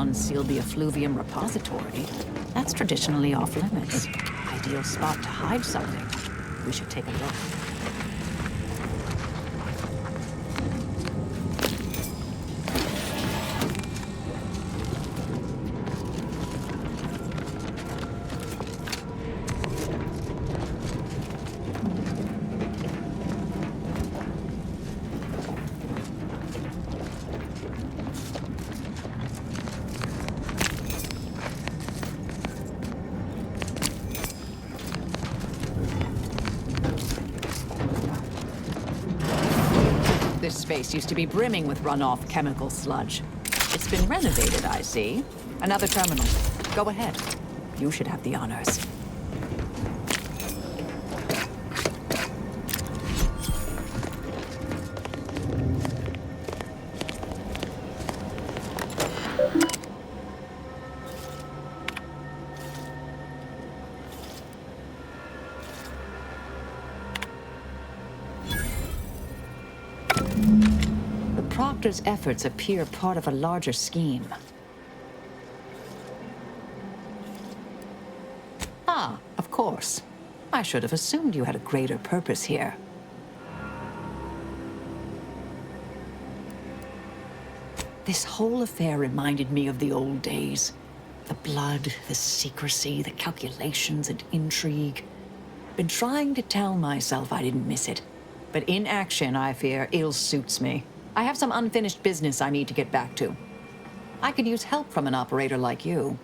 unseal the effluvium repository. That's traditionally off limits. Ideal spot to hide something. We should take a look. This space used to be brimming with runoff chemical sludge. It's been renovated, I see. Another terminal. Go ahead. You should have the honors. Proctor's efforts appear part of a larger scheme. Ah, of course. I should have assumed you had a greater purpose here. This whole affair reminded me of the old days. The blood, the secrecy, the calculations and intrigue. Been trying to tell myself I didn't miss it. But in action, I fear, ill suits me. I have some unfinished business I need to get back to. I could use help from an operator like you.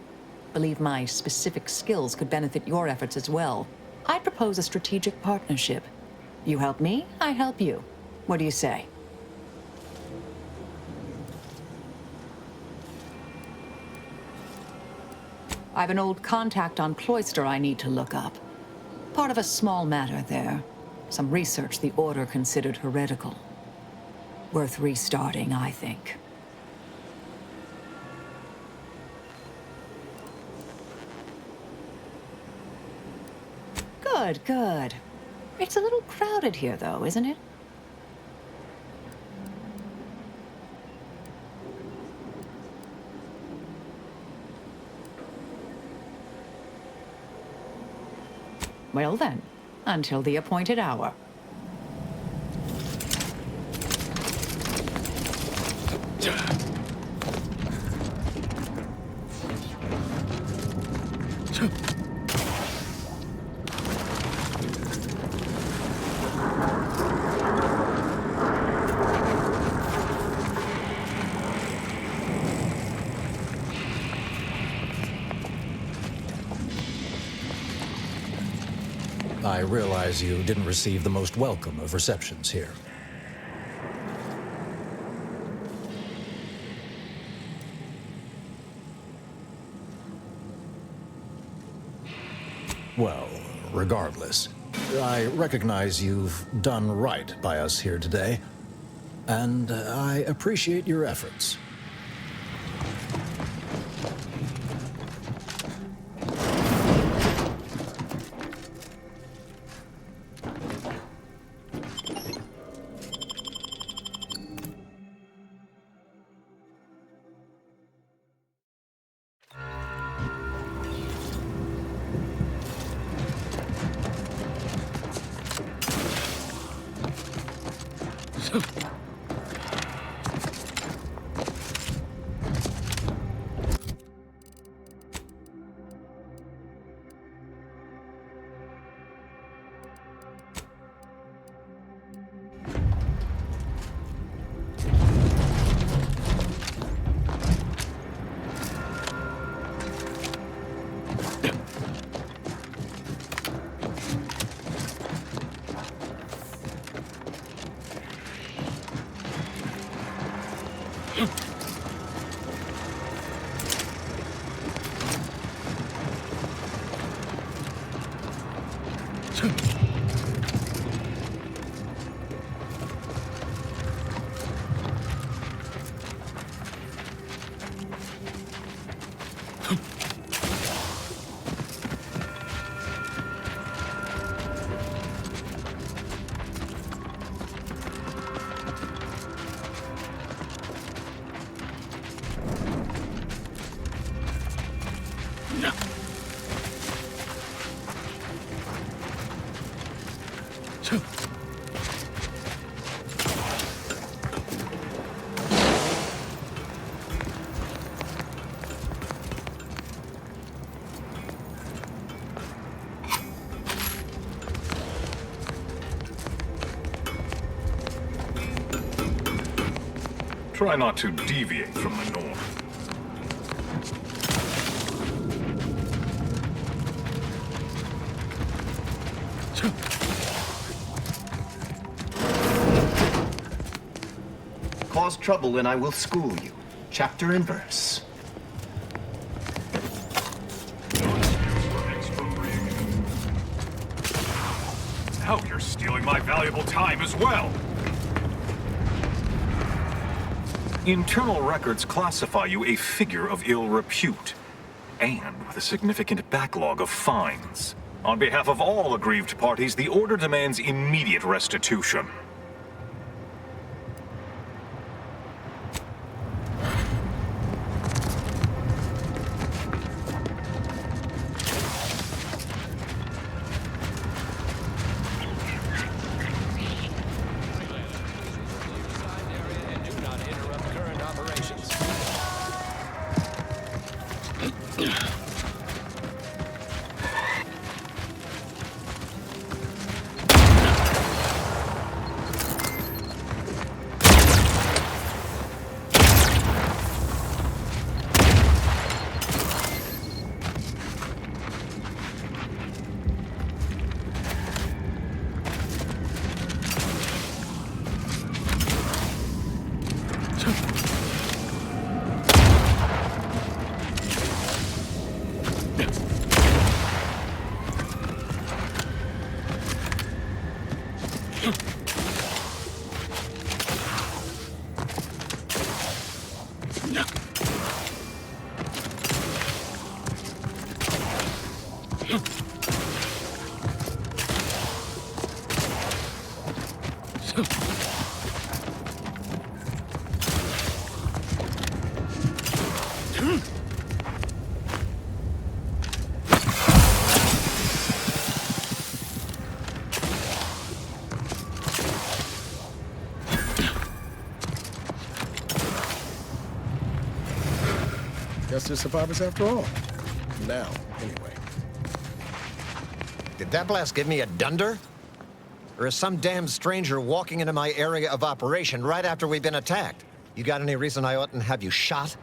Believe my specific skills could benefit your efforts as well. I'd propose a strategic partnership. You help me, I help you. What do you say? I have an old contact on Cloister I need to look up. Part of a small matter there. Some research the Order considered heretical. Worth restarting, I think. Good, good. It's a little crowded here, though, isn't it? Well then, until the appointed hour. I realize you didn't receive the most welcome of receptions here. Well, regardless, I recognize you've done right by us here today, and I appreciate your efforts. Try not to deviate from the norm. Cause trouble and I will school you. Chapter and verse. Now you're stealing my valuable time as well. Internal records classify you a figure of ill repute, and with a significant backlog of fines. On behalf of all aggrieved parties, the Order demands immediate restitution. Guess they're survivors after all. Now, anyway. Did that blast give me a dunder? Or is some damn stranger walking into my area of operation right after we've been attacked? You got any reason I oughtn't have you shot?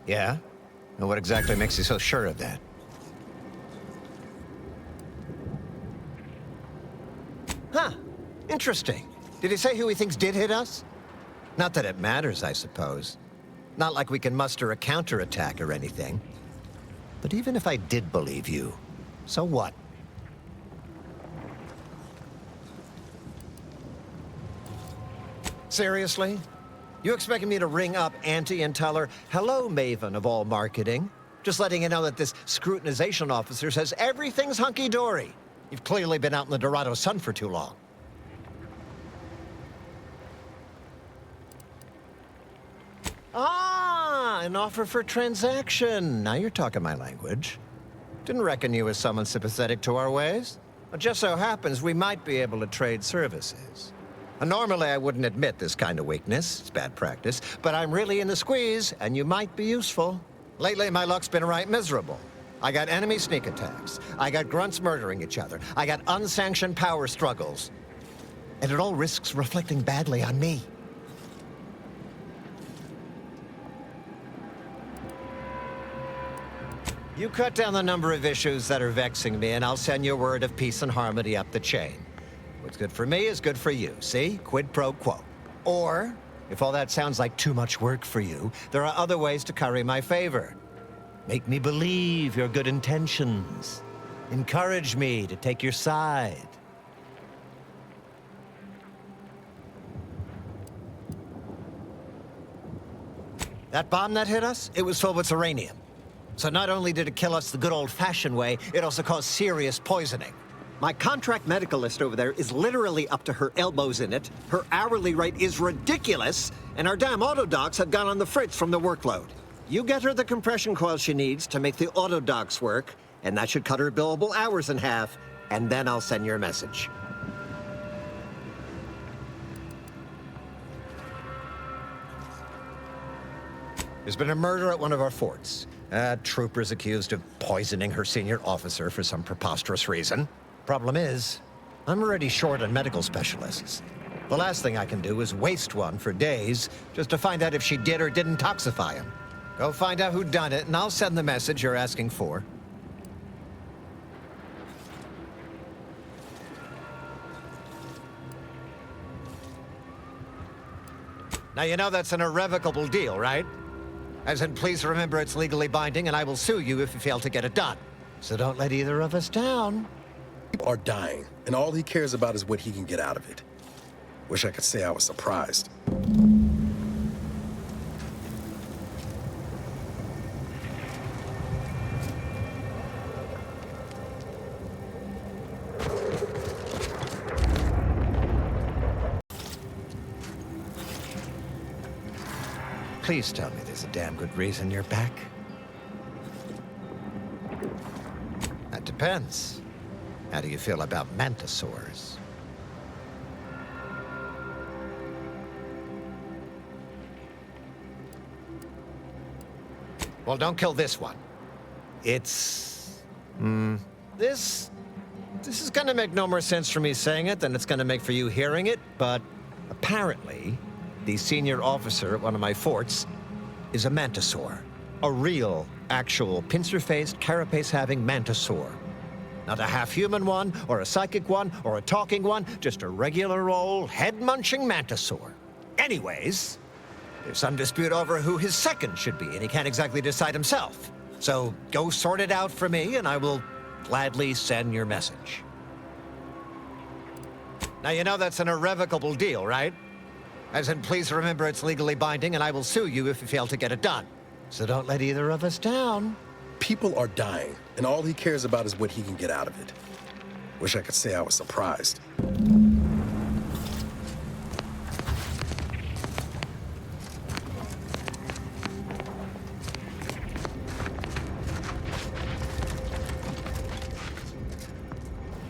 Yeah? And what exactly makes you so sure of that? Huh. Interesting. Did he say who he thinks did hit us? Not that it matters, I suppose. Not like we can muster a counterattack or anything. But even if I did believe you, so what? Seriously? You expecting me to ring up Auntie and tell her, "Hello, Maven of all marketing. Just letting you know that this scrutinization officer says everything's hunky-dory. You've clearly been out in the Dorado sun for too long." Ah, an offer for transaction. Now you're talking my language. Didn't reckon you as someone sympathetic to our ways. It just so happens we might be able to trade services. Normally, I wouldn't admit this kind of weakness. It's bad practice. But I'm really in the squeeze, and you might be useful. Lately, my luck's been right miserable. I got enemy sneak attacks. I got grunts murdering each other. I got unsanctioned power struggles. And it all risks reflecting badly on me. You cut down the number of issues that are vexing me, and I'll send you word of peace and harmony up the chain. What's good for me is good for you, see? Quid pro quo. Or, if all that sounds like too much work for you, there are other ways to curry my favor. Make me believe your good intentions. Encourage me to take your side. That bomb that hit us, it was filled with uranium. So not only did it kill us the good old-fashioned way, it also caused serious poisoning. My contract medicalist over there is literally up to her elbows in it, her hourly rate is ridiculous, and our damn autodocs have gone on the fritz from the workload. You get her the compression coil she needs to make the autodocs work, and that should cut her billable hours in half, and then I'll send your message. There's been a murder at one of our forts. Trooper's accused of poisoning her senior officer for some preposterous reason. Problem is, I'm already short on medical specialists. The last thing I can do is waste one for days just to find out if she did or didn't toxify him. Go find out who done it, and I'll send the message you're asking for. Now, you know that's an irrevocable deal, right? As in, please remember it's legally binding, and I will sue you if you fail to get it done. So don't let either of us down. People are dying, and all he cares about is what he can get out of it. Wish I could say I was surprised. Please tell me there's a damn good reason you're back. That depends. How do you feel about mantisaurs? Well, don't kill this one. It's... This is gonna make no more sense for me saying it than it's gonna make for you hearing it, but apparently, the senior officer at one of my forts is a mantisaur. A real, actual, pincer-faced, carapace-having mantisaur. Not a half-human one, or a psychic one, or a talking one, just a regular old head-munching mantisaur. Anyways, there's some dispute over who his second should be, and he can't exactly decide himself. So go sort it out for me, and I will gladly send your message. Now, you know that's an irrevocable deal, right? As in, please remember it's legally binding, and I will sue you if you fail to get it done. So don't let either of us down. People are dying, and all he cares about is what he can get out of it. Wish I could say I was surprised.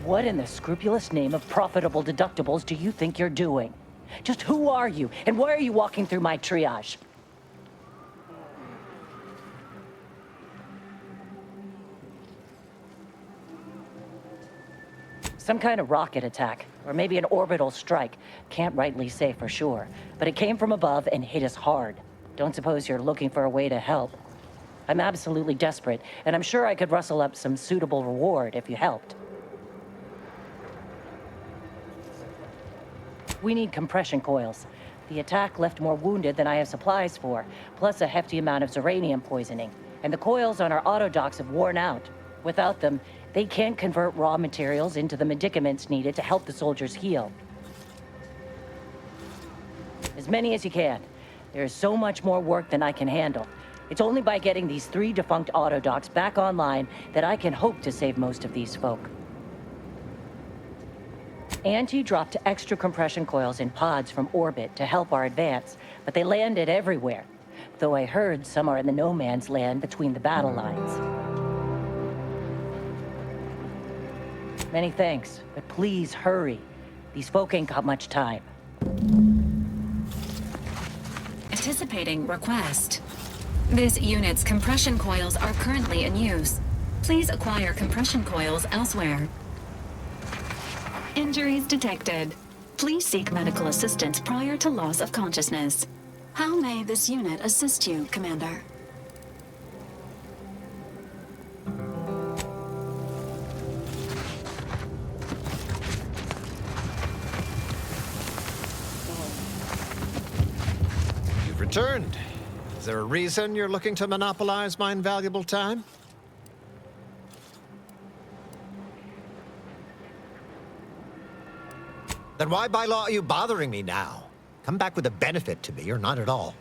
What in the scrupulous name of profitable deductibles do you think you're doing? Just who are you, and why are you walking through my triage? Some kind of rocket attack, or maybe an orbital strike. Can't rightly say for sure, but it came from above and hit us hard. Don't suppose you're looking for a way to help? I'm absolutely desperate, and I'm sure I could rustle up some suitable reward if you helped. We need compression coils. The attack left more wounded than I have supplies for, plus a hefty amount of uranium poisoning. And the coils on our autodocs have worn out. Without them, they can't convert raw materials into the medicaments needed to help the soldiers heal. As many as you can. There is so much more work than I can handle. It's only by getting these 3 defunct autodocs back online that I can hope to save most of these folk. Auntie dropped extra compression coils in pods from orbit to help our advance, but they landed everywhere. Though I heard some are in the no man's land between the battle lines. Many thanks, but please hurry. These folk ain't got much time. Anticipating request. This unit's compression coils are currently in use. Please acquire compression coils elsewhere. Injuries detected. Please seek medical assistance prior to loss of consciousness. How may this unit assist you, Commander? You've returned. Is there a reason you're looking to monopolize my invaluable time? Then why by law are you bothering me now? Come back with a benefit to me, or not at all.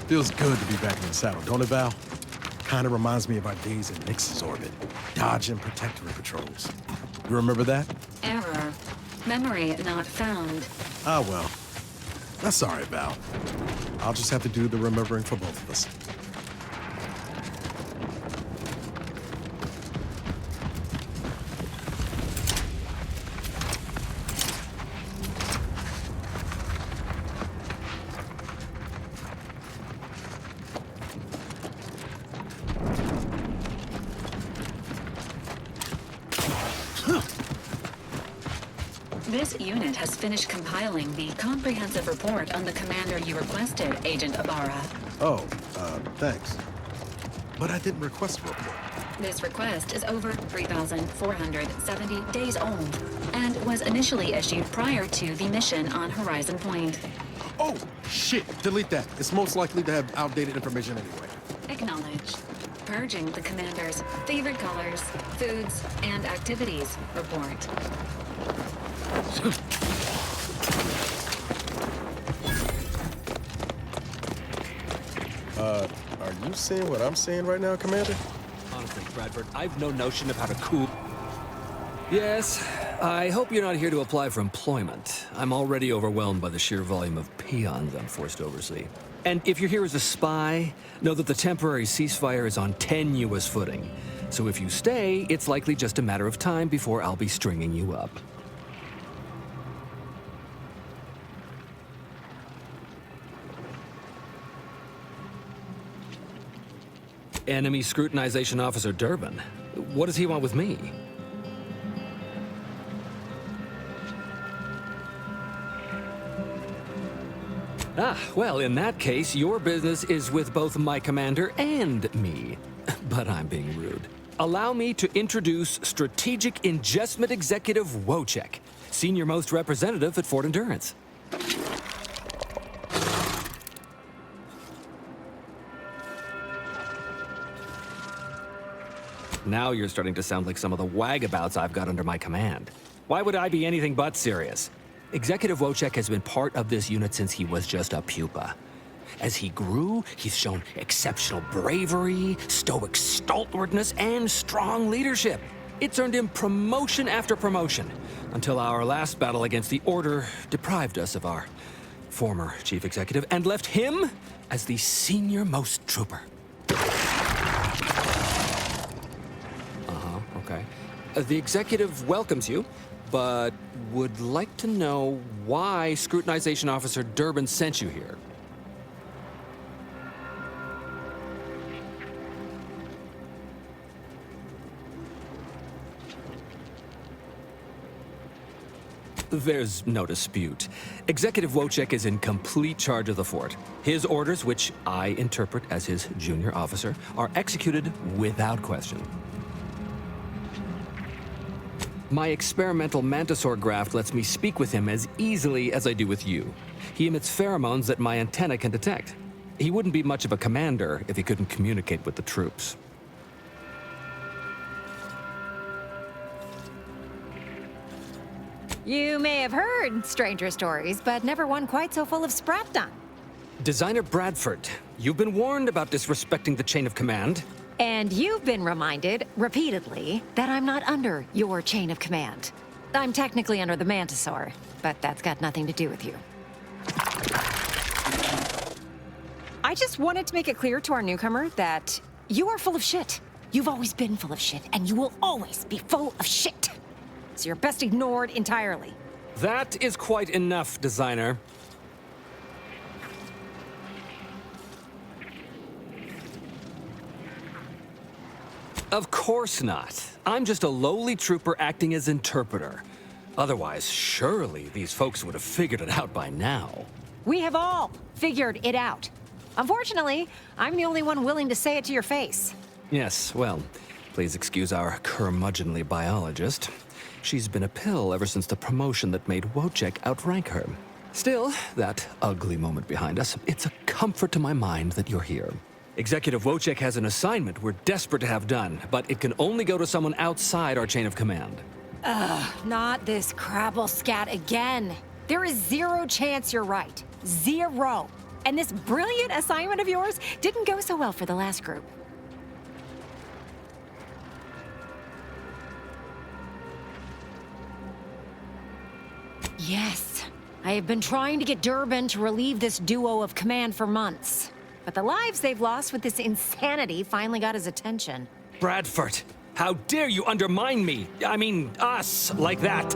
Feels good to be back in the saddle, don't it, Val? Kinda reminds me of our days in Nix's orbit, dodging protectorate patrols. You remember that? Error. Memory not found. Ah, well. That's all right, Val. I'll just have to do the remembering for both of us. This unit has finished compiling the comprehensive report on the commander you requested, Agent Ibarra. Oh, thanks. But I didn't request a report. This request is over 3,470 days old and was initially issued prior to the mission on Horizon Point. Oh, shit! Delete that. It's most likely to have outdated information anyway. Acknowledged. Purging the commander's favorite colors, foods, and activities report. Are you seeing what I'm seeing right now, Commander? Honestly, Bradford, I've no notion of how to cool. Yes, I hope you're not here to apply for employment. I'm already overwhelmed by the sheer volume of peons I'm forced to oversee. And if you're here as a spy, know that the temporary ceasefire is on tenuous footing. So if you stay, it's likely just a matter of time before I'll be stringing you up. Enemy Scrutinization Officer Durbin. What does he want with me? Ah, well, in that case, your business is with both my commander and me. But I'm being rude. Allow me to introduce Strategic Ingestment Executive Wojciech, senior-most representative at Fort Endurance. Now you're starting to sound like some of the wagabouts I've got under my command. Why would I be anything but serious? Executive Wojciech has been part of this unit since he was just a pupa. As he grew, he's shown exceptional bravery, stoic stalwartness, and strong leadership. It's earned him promotion after promotion, until our last battle against the Order deprived us of our former chief executive and left him as the senior-most trooper. Okay. The executive welcomes you, but would like to know why Scrutinization Officer Durbin sent you here. There's no dispute. Executive Wojciech is in complete charge of the fort. His orders, which I interpret as his junior officer, are executed without question. My experimental mantisaur graft lets me speak with him as easily as I do with you. He emits pheromones that my antenna can detect. He wouldn't be much of a commander if he couldn't communicate with the troops. You may have heard stranger stories, but never one quite so full of spratdon. Designer Bradford, you've been warned about disrespecting the chain of command. And you've been reminded, repeatedly, that I'm not under your chain of command. I'm technically under the Mantisaur, but that's got nothing to do with you. I just wanted to make it clear to our newcomer that you are full of shit. You've always been full of shit, and you will always be full of shit. So you're best ignored entirely. That is quite enough, Designer. Of course not. I'm just a lowly trooper acting as interpreter. Otherwise, surely these folks would have figured it out by now. We have all figured it out. Unfortunately, I'm the only one willing to say it to your face. Yes, well, please excuse our curmudgeonly biologist. She's been a pill ever since the promotion that made Wojciech outrank her. Still, that ugly moment behind us, it's a comfort to my mind that you're here. Executive Wojciech has an assignment we're desperate to have done, but it can only go to someone outside our chain of command. Not this crabble scat again. There is zero chance you're right. Zero. And this brilliant assignment of yours didn't go so well for the last group. Yes, I have been trying to get Durbin to relieve this duo of command for months. But the lives they've lost with this insanity finally got his attention. Bradford, how dare you undermine me? I mean, us, like that.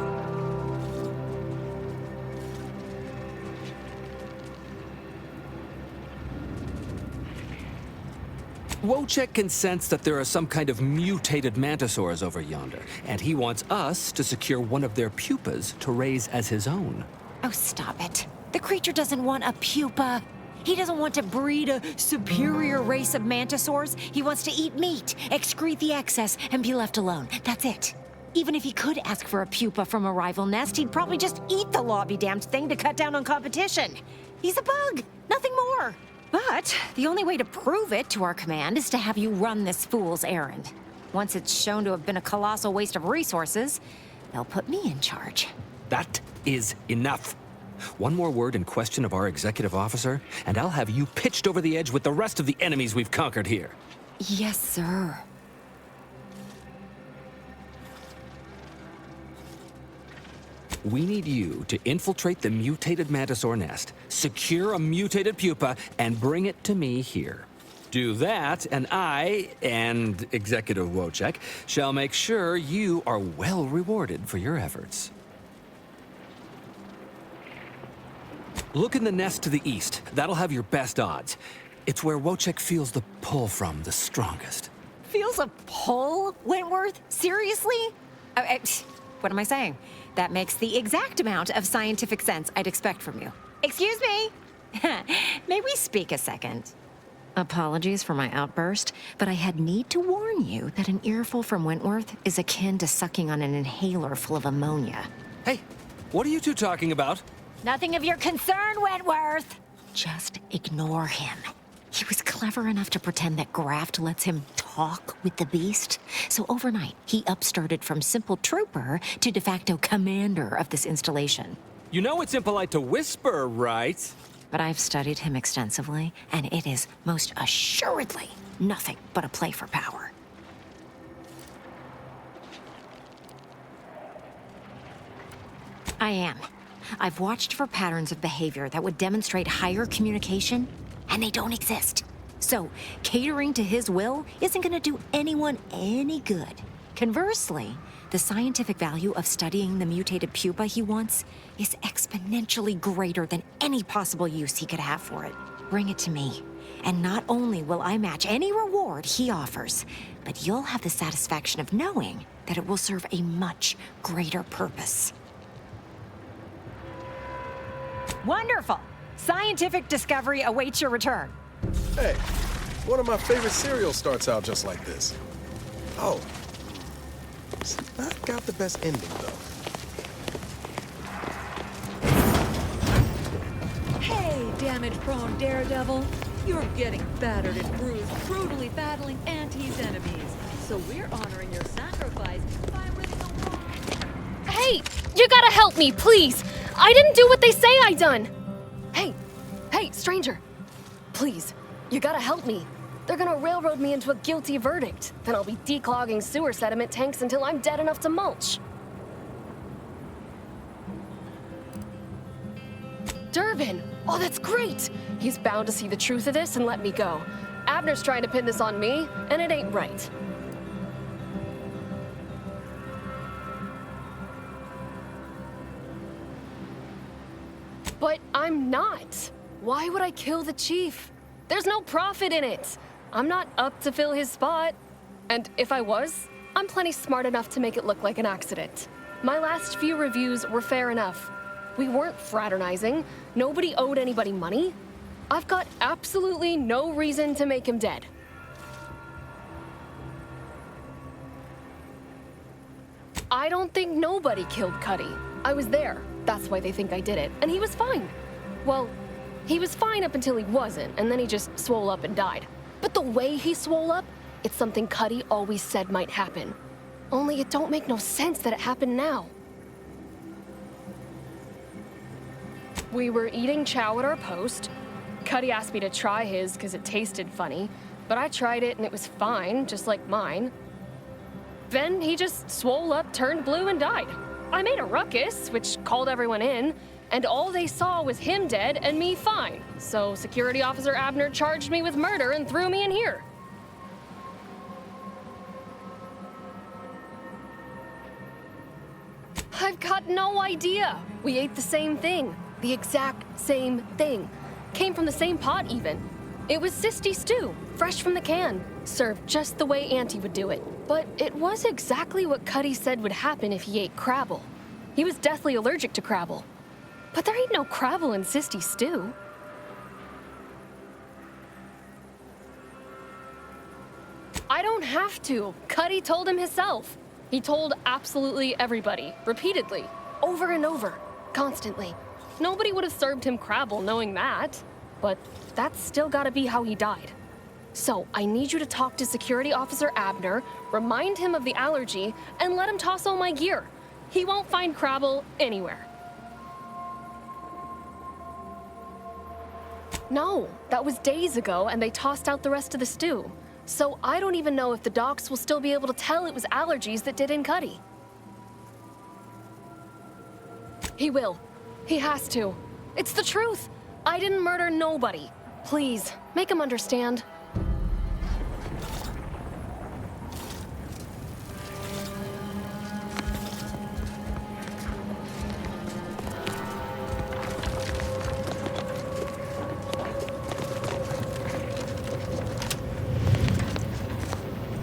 Wojciech can sense that there are some kind of mutated mantisaurs over yonder, and he wants us to secure one of their pupas to raise as his own. Oh, stop it. The creature doesn't want a pupa. He doesn't want to breed a superior race of mantisaurs. He wants to eat meat, excrete the excess, and be left alone. That's it. Even if he could ask for a pupa from a rival nest, he'd probably just eat the law-be-damned thing to cut down on competition. He's a bug, nothing more. But the only way to prove it to our command is to have you run this fool's errand. Once it's shown to have been a colossal waste of resources, they'll put me in charge. That is enough. One more word in question of our executive officer, and I'll have you pitched over the edge with the rest of the enemies we've conquered here. Yes, sir. We need you to infiltrate the mutated mantisaur nest, secure a mutated pupa, and bring it to me here. Do that, and I, and Executive Wojciech, shall make sure you are well rewarded for your efforts. Look in the nest to the east. That'll have your best odds. It's where Wojciech feels the pull from the strongest. Feels a pull, Wentworth? Seriously? What am I saying? That makes the exact amount of scientific sense I'd expect from you. Excuse me? May we speak a second? Apologies for my outburst, but I had need to warn you that an earful from Wentworth is akin to sucking on an inhaler full of ammonia. Hey, what are you two talking about? Nothing of your concern, Wentworth! Just ignore him. He was clever enough to pretend that Graft lets him talk with the beast. So overnight, he upstarted from simple trooper to de facto commander of this installation. You know it's impolite to whisper, right? But I've studied him extensively, and it is most assuredly nothing but a play for power. I am. I've watched for patterns of behavior that would demonstrate higher communication, and they don't exist. So, catering to his will isn't gonna do anyone any good. Conversely, the scientific value of studying the mutated pupa he wants is exponentially greater than any possible use he could have for it. Bring it to me, and not only will I match any reward he offers, but you'll have the satisfaction of knowing that it will serve a much greater purpose. Wonderful! Scientific discovery awaits your return. Hey, one of my favorite cereals starts out just like this. Oh. It's not got the best ending, though. Hey, damage-prone daredevil. You're getting battered and bruised, brutally battling Auntie's enemies. So we're honoring your sacrifice by ridding a wall. Hey, you gotta help me, please! I didn't do what they say I done! Hey, stranger. Please, you gotta help me. They're gonna railroad me into a guilty verdict. Then I'll be declogging sewer sediment tanks until I'm dead enough to mulch. Durbin! Oh, that's great! He's bound to see the truth of this and let me go. Abner's trying to pin this on me, and it ain't right. But I'm not. Why would I kill the chief? There's no profit in it. I'm not up to fill his spot. And if I was, I'm plenty smart enough to make it look like an accident. My last few reviews were fair enough. We weren't fraternizing. Nobody owed anybody money. I've got absolutely no reason to make him dead. I don't think nobody killed Cuddy. I was there. That's why they think I did it. And he was fine. Well, he was fine up until he wasn't, and then he just swole up and died. But the way he swole up, it's something Cuddy always said might happen. Only it don't make no sense that it happened now. We were eating chow at our post. Cuddy asked me to try his because it tasted funny, but I tried it and it was fine, just like mine. Then he just swole up, turned blue, and died. I made a ruckus, which called everyone in, and all they saw was him dead and me fine. So Security Officer Abner charged me with murder and threw me in here. I've got no idea. We ate the same thing. The exact same thing. Came from the same pot, even. It was Sisty stew, fresh from the can, served just the way Auntie would do it. But it was exactly what Cuddy said would happen if he ate Crabble. He was deathly allergic to Crabble. But there ain't no Crabble in Sisty stew. I don't have to. Cuddy told him himself. He told absolutely everybody, repeatedly, over and over, constantly. Nobody would have served him Crabble knowing that. But that's still gotta be how he died. So I need you to talk to Security Officer Abner, remind him of the allergy, and let him toss all my gear. He won't find Crabble anywhere. No, that was days ago, and they tossed out the rest of the stew. So I don't even know if the docs will still be able to tell it was allergies that did in Cuddy. He will. He has to. It's the truth. I didn't murder nobody. Please, make him understand.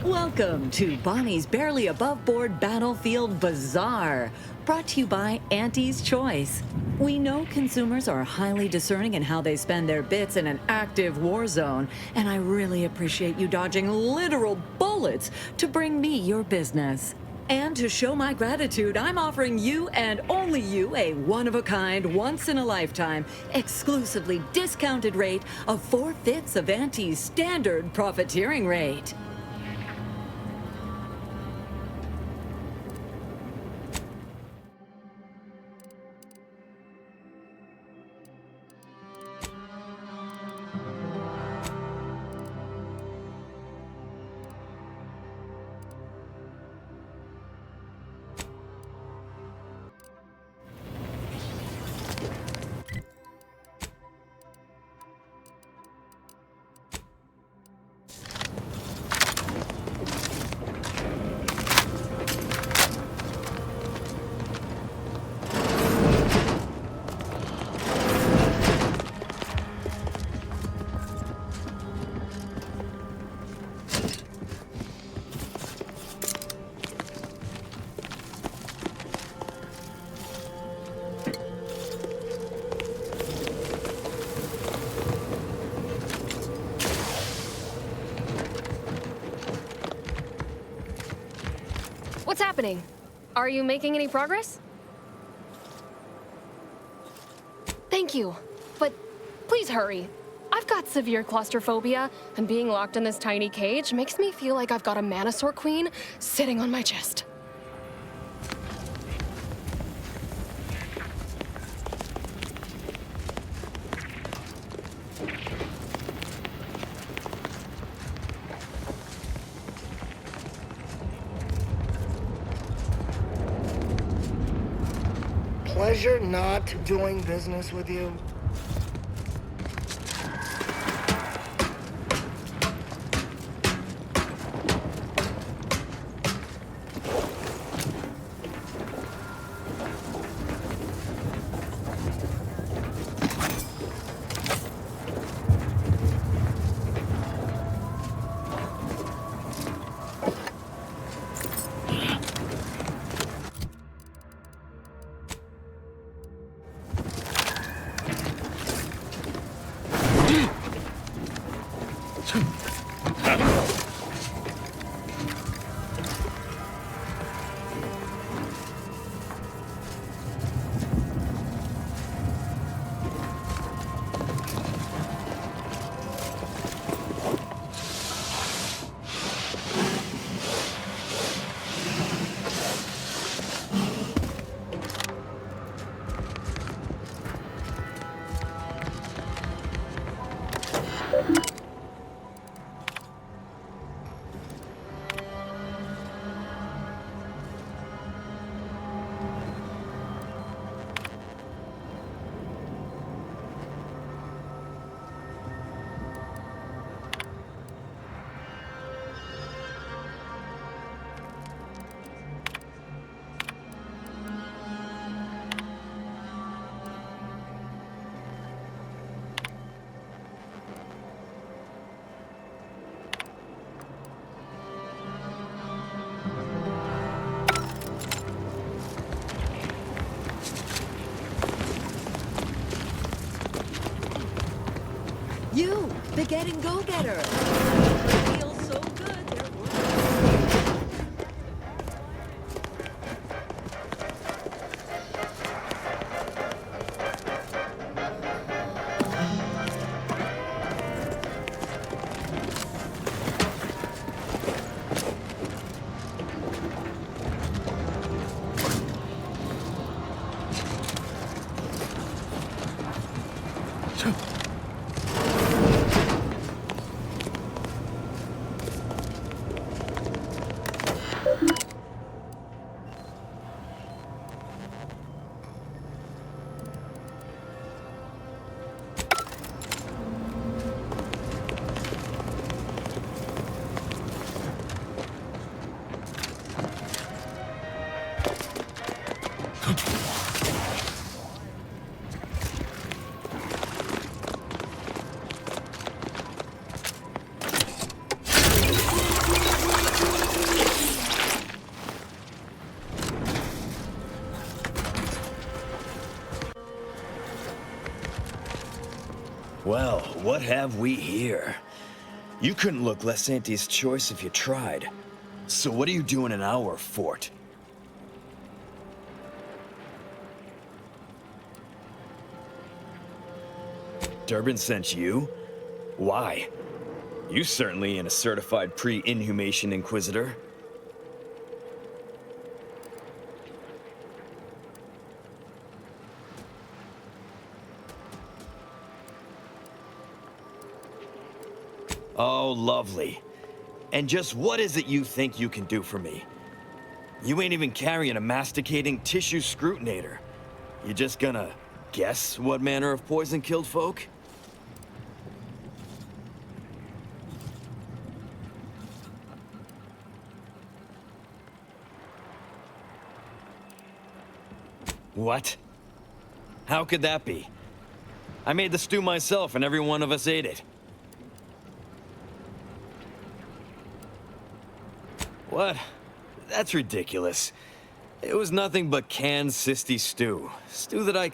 Welcome to Bonnie's Barely Above Board Battlefield Bazaar, brought to you by Auntie's Choice. We know consumers are highly discerning in how they spend their bits in an active war zone, and I really appreciate you dodging literal bullets to bring me your business. And to show my gratitude, I'm offering you and only you a one-of-a-kind, once-in-a-lifetime, exclusively discounted rate of 4/5 of Auntie's standard profiteering rate. What's happening? Are you making any progress? Thank you, but please hurry. I've got severe claustrophobia, and being locked in this tiny cage makes me feel like I've got a Manosaur Queen sitting on my chest. Pleasure not doing business with you. You, the getting go-getter. Feels so good, they're Well, what have we here? You couldn't look less Auntie's choice if you tried. So what are you doing in our fort? Durbin sent you? Why? You certainly ain't a certified pre-inhumation inquisitor. Oh, lovely. And just what is it you think you can do for me? You ain't even carrying a masticating tissue scrutinator. You just gonna guess what manner of poison killed folk? What? How could that be? I made the stew myself and every one of us ate it. What? That's ridiculous. It was nothing but canned cysty stew. Stew that I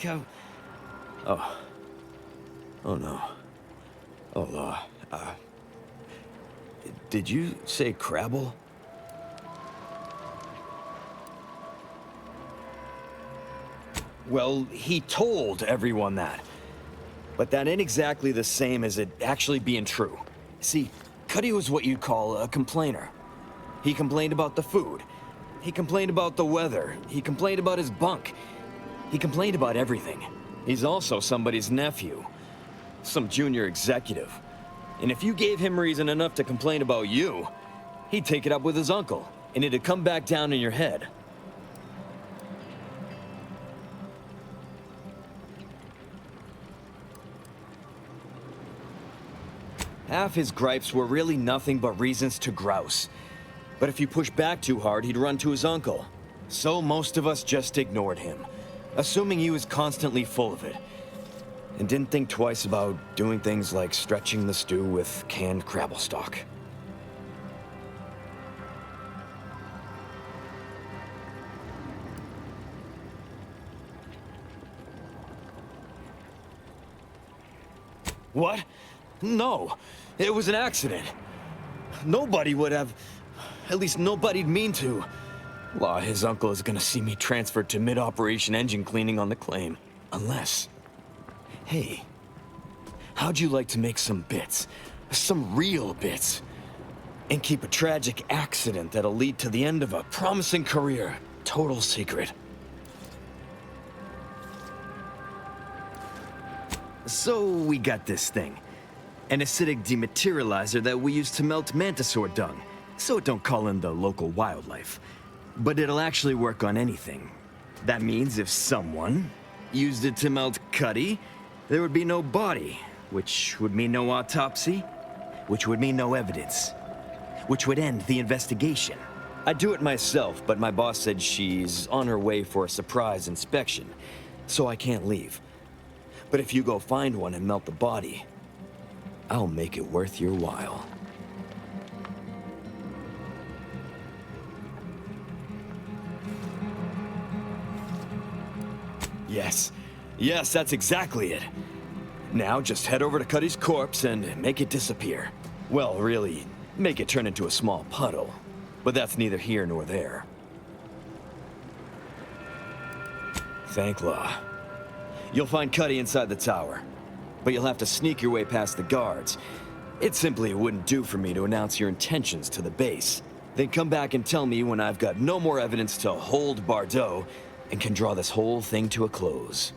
Oh. Oh no. Oh, did you say crabble? Well, he told everyone that. But that ain't exactly the same as it actually being true. See, Cuddy was what you'd call a complainer. He complained about the food. He complained about the weather. He complained about his bunk. He complained about everything. He's also somebody's nephew. Some junior executive. And if you gave him reason enough to complain about you, he'd take it up with his uncle, and it'd come back down in your head. Half his gripes were really nothing but reasons to grouse. But if you push back too hard, he'd run to his uncle. So most of us just ignored him, assuming he was constantly full of it. And didn't think twice about doing things like stretching the stew with canned crabble stock. What? No, it was an accident. Nobody would have... At least nobody'd mean to. Law, his uncle is gonna see me transferred to mid-operation engine cleaning on the claim. Unless... Hey, how'd you like to make some bits? Some real bits? And keep a tragic accident that'll lead to the end of a promising career. Total secret. So we got this thing. An acidic dematerializer that we use to melt mantisaur dung. So it don't call in the local wildlife. But it'll actually work on anything. That means if someone used it to melt Cuddy, there would be no body, which would mean no autopsy, which would mean no evidence, which would end the investigation. I'd do it myself, but my boss said she's on her way for a surprise inspection, so I can't leave. But if you go find one and melt the body, I'll make it worth your while. Yes. Yes, that's exactly it. Now just head over to Cuddy's corpse and make it disappear. Well, really, make it turn into a small puddle. But that's neither here nor there. Thank law. You'll find Cuddy inside the tower, but you'll have to sneak your way past the guards. It simply wouldn't do for me to announce your intentions to the base. Then come back and tell me when I've got no more evidence to hold Bardot and can draw this whole thing to a close.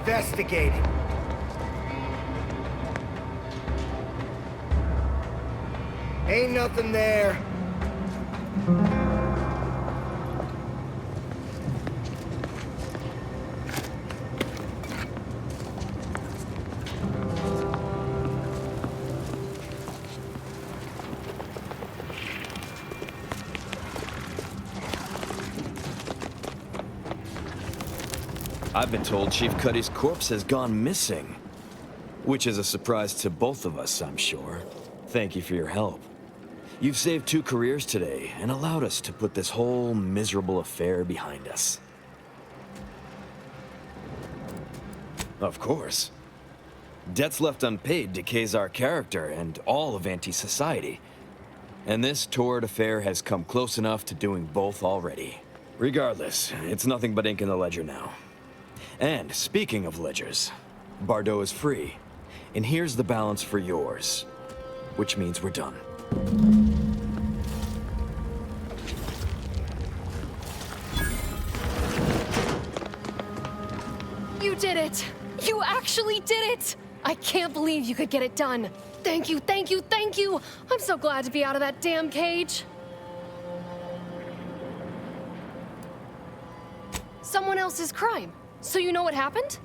Investigating. Ain't nothing there. I've been told Chief Cuddy's corpse has gone missing. Which is a surprise to both of us, I'm sure. Thank you for your help. You've saved 2 careers today and allowed us to put this whole miserable affair behind us. Of course. Debts left unpaid decays our character and all of anti-society. And this torrid affair has come close enough to doing both already. Regardless, it's nothing but ink in the ledger now. And speaking of ledgers, Bardot is free. And here's the balance for yours. Which means we're done. You did it! You actually did it! I can't believe you could get it done. Thank you, thank you, thank you! I'm so glad to be out of that damn cage. Someone else's crime. So you know what happened?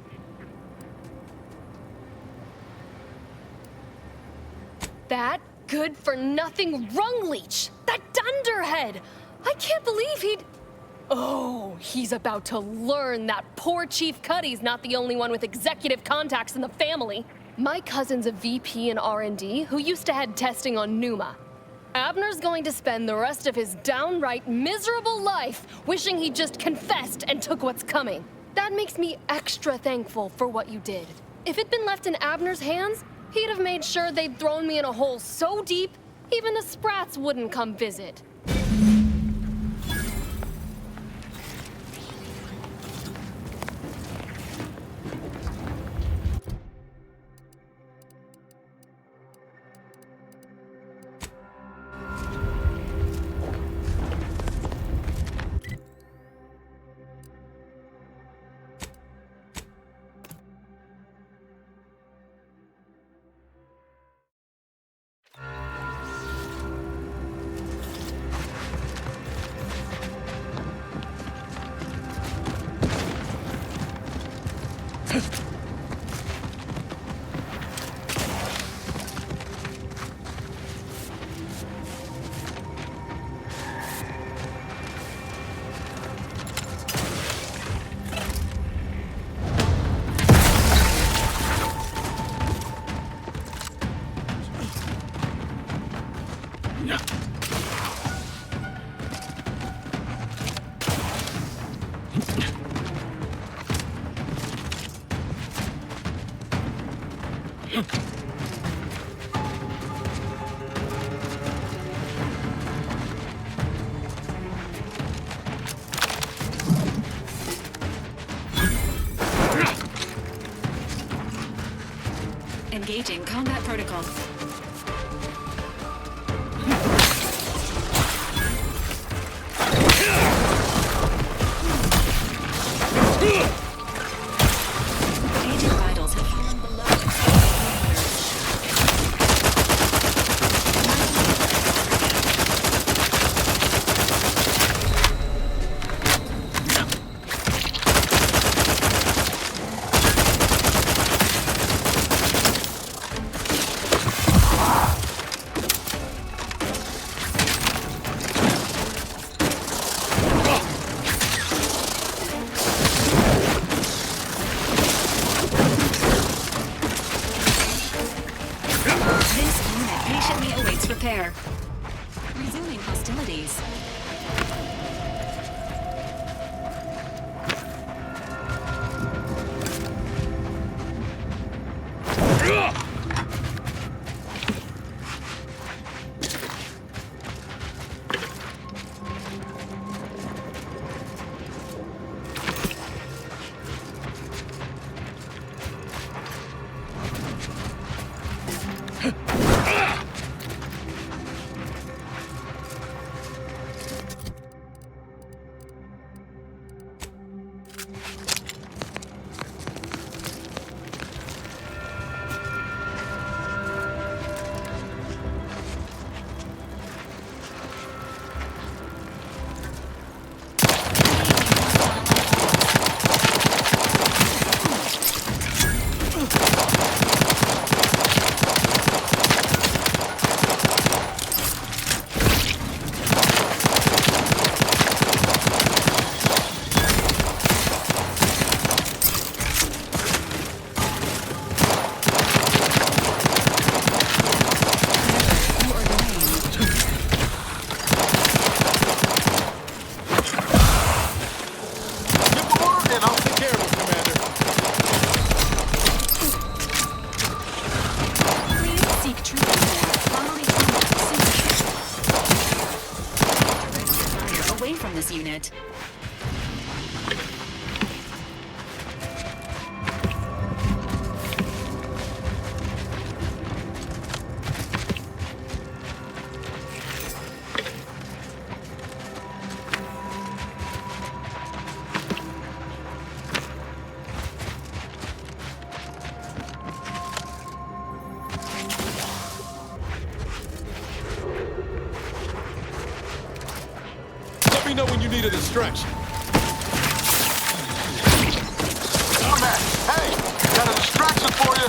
That good-for-nothing rung leech! That dunderhead! I can't believe he'd... Oh, he's about to learn that poor Chief Cuddy's not the only one with executive contacts in the family. My cousin's a VP in R&D who used to head testing on Numa. Abner's going to spend the rest of his downright miserable life wishing he just confessed and took what's coming. That makes me extra thankful for what you did. If it'd been left in Abner's hands, he'd have made sure they'd thrown me in a hole so deep, even the Sprats wouldn't come visit. Engaging combat protocol. Agent vitals have fallen below repair. Resuming hostilities. Unit. Let me know when you need a distraction. Nomad, hey, got a distraction for you.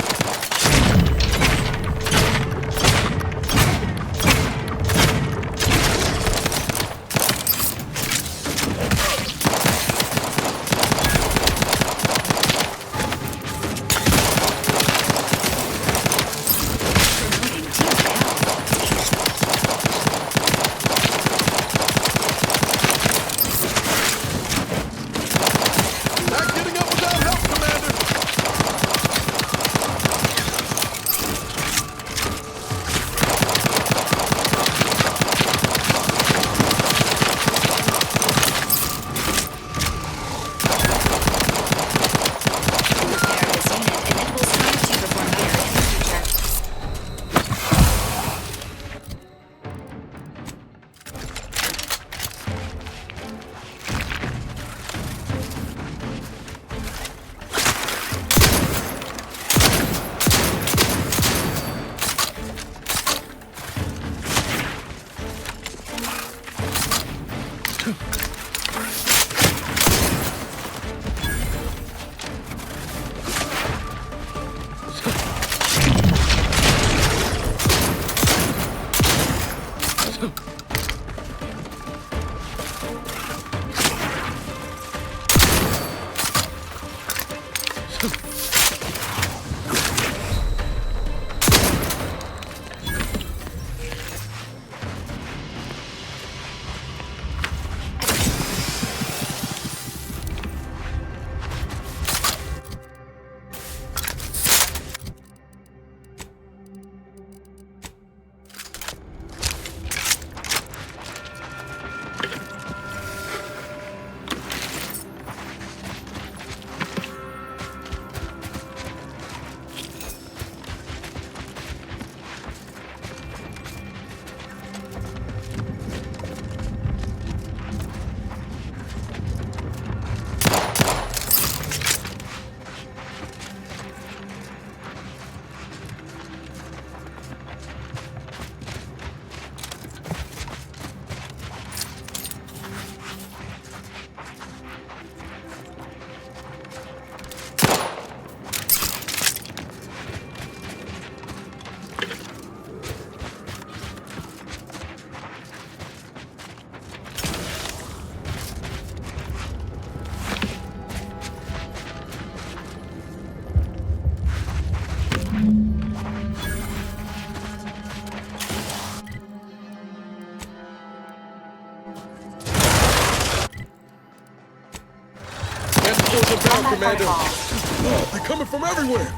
Mantisaurs inbound, Commander. Oh, they're coming from everywhere.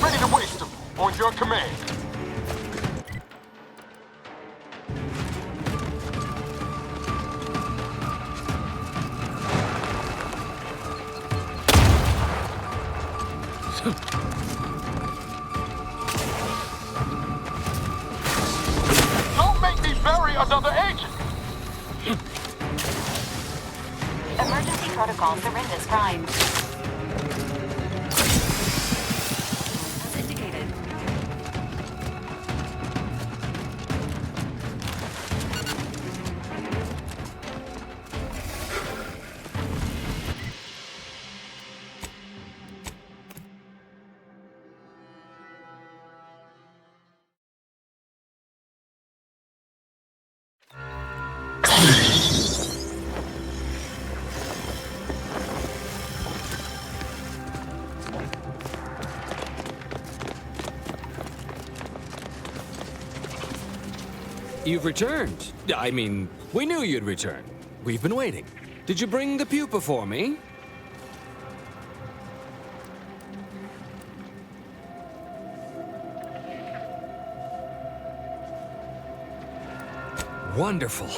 Ready to waste them. On your command. Don't make me bury another agent! Emergency protocol surrenders prime. As indicated. You've returned. I mean, we knew you'd return. We've been waiting. Did you bring the pupa for me? Wonderful.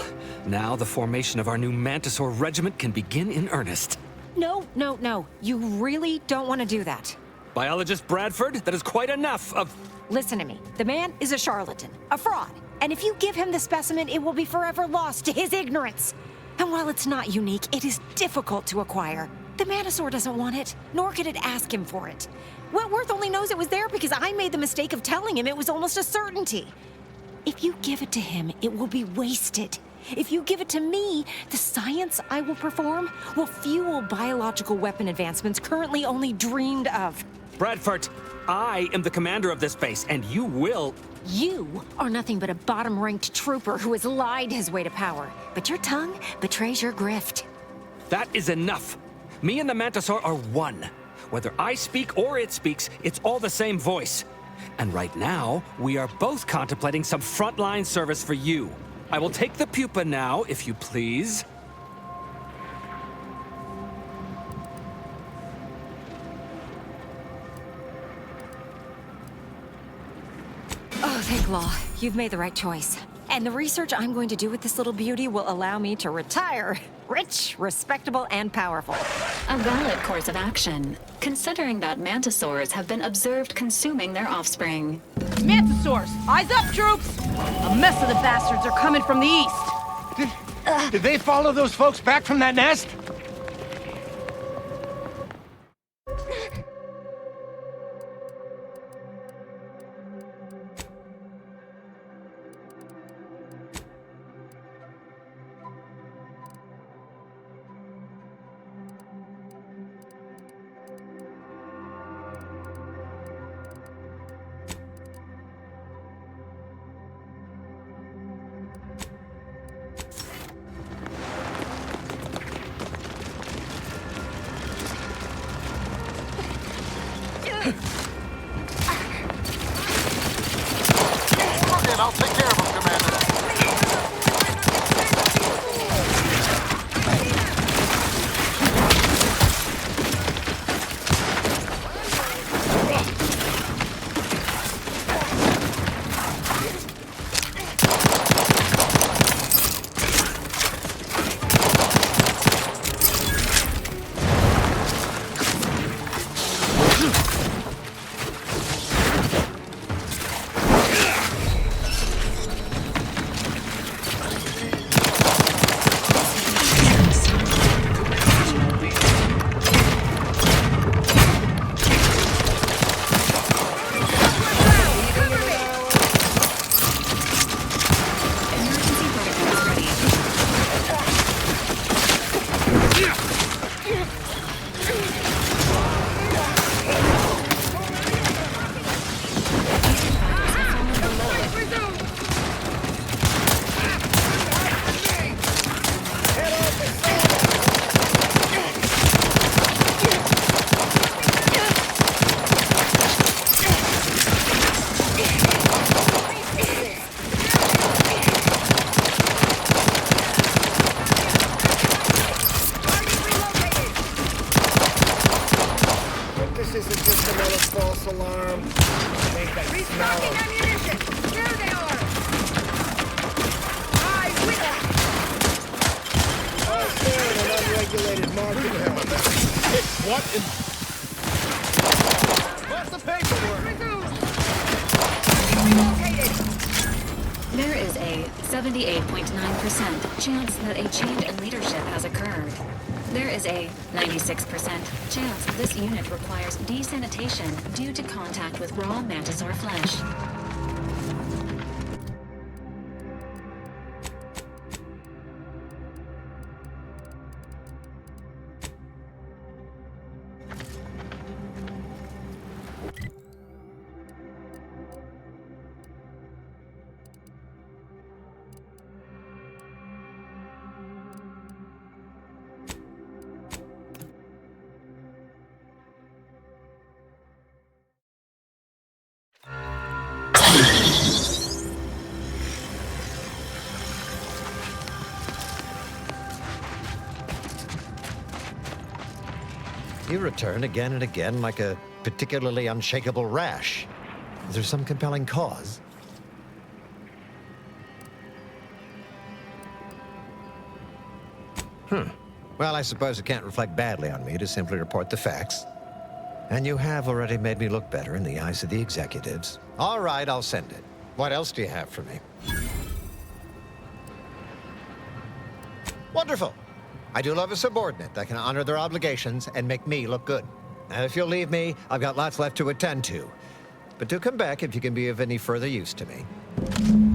Now the formation of our new Mantisaur regiment can begin in earnest. No, no, no. You really don't want to do that. Biologist Bradford, that is quite enough of... Listen to me. The man is a charlatan, a fraud. And if you give him the specimen, it will be forever lost to his ignorance. And while it's not unique, it is difficult to acquire. The Mantisaur doesn't want it, nor could it ask him for it. Wentworth only knows it was there because I made the mistake of telling him it was almost a certainty. If you give it to him, it will be wasted. If you give it to me, the science I will perform will fuel biological weapon advancements currently only dreamed of. Bradford, I am the commander of this base, and you will... You are nothing but a bottom-ranked trooper who has lied his way to power. But your tongue betrays your grift. That is enough. Me and the Mantisaur are one. Whether I speak or it speaks, it's all the same voice. And right now, we are both contemplating some frontline service for you. I will take the pupa now, if you please. Oh, thank law. You've made the right choice. And the research I'm going to do with this little beauty will allow me to retire rich, respectable, and powerful. A valid course of action, considering that Mantisaurs have been observed consuming their offspring. Mantisaurs! Eyes up, troops! A mess of the bastards are coming from the east! Did they follow those folks back from that nest? Restocking ammunition! There they are! I will! Oh, fair and an unregulated market. What in... What's the paperwork? Relocated! There is a 78.9% chance that a change in leadership has occurred. There is a 96% chance this unit requires desanitation due to contact with raw mantisaur flesh. You return again and again like a particularly unshakable rash. Is there some compelling cause? Well, I suppose it can't reflect badly on me to simply report the facts. And you have already made me look better in the eyes of the executives. All right, I'll send it. What else do you have for me? Wonderful. I do love a subordinate that can honor their obligations and make me look good. And if you'll leave me, I've got lots left to attend to. But do come back if you can be of any further use to me.